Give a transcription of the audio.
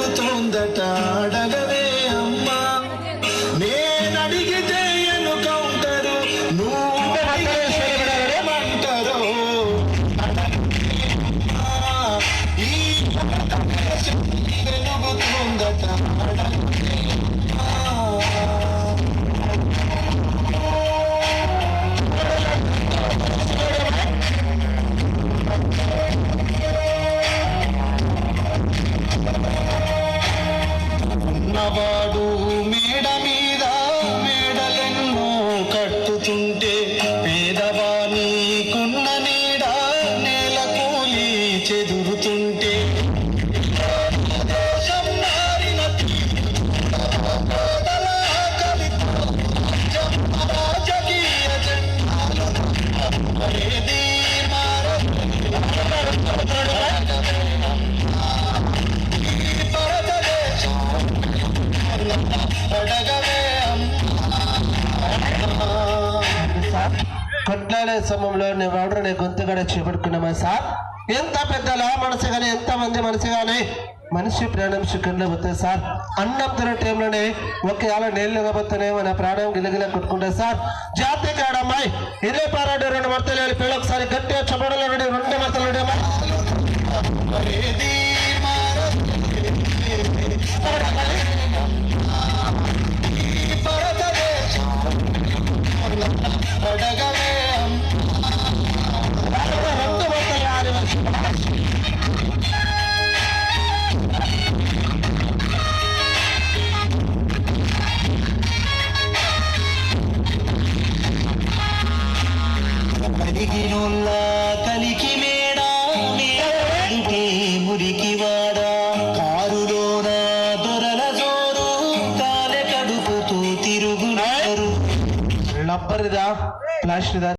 అడుగుతోందట అడగవే అమ్మా నేనడిగితే ఎనుకౌంటరు నువ్వేమంటారో ఈ వెలుగుతోందట ఉన్నవాడు మేడ మీద మేడలెన్నో కట్టుతుంటే పేదవానికున్న నీడ నేల కూలి చెదురుతుంటే దేశం మారిన రాజకీయ జెండాలు ఏది కొట్లాడే సమయంలో నువ్వెవరు నీ గొంతుగడ చేపట్టుకున్నామా సార్? ఎంత పెద్దల మనసు కానీ ఎంత మంది మనసు కానీ మనిషి ప్రాణం చికెన్లో పోతుంది సార్. అన్నం తినే టైంలోనే ఒకవేళ నీళ్ళు పోతేనే మన ప్రాణం గిలగిల కొట్టుకుంటే సార్. జాతీయ కాడమ్మాయి ఇదే పారాడు 2 మడతలు పిల్లలు ఒకసారి గట్టిగా చపడలో 2 మడతలు కలికి మేడా మురికి వాడా కారులోన దొరల జోరు కాలె కడుపుతూ తిరుగునారు లబ్బరిదా ప్లాస్టిదా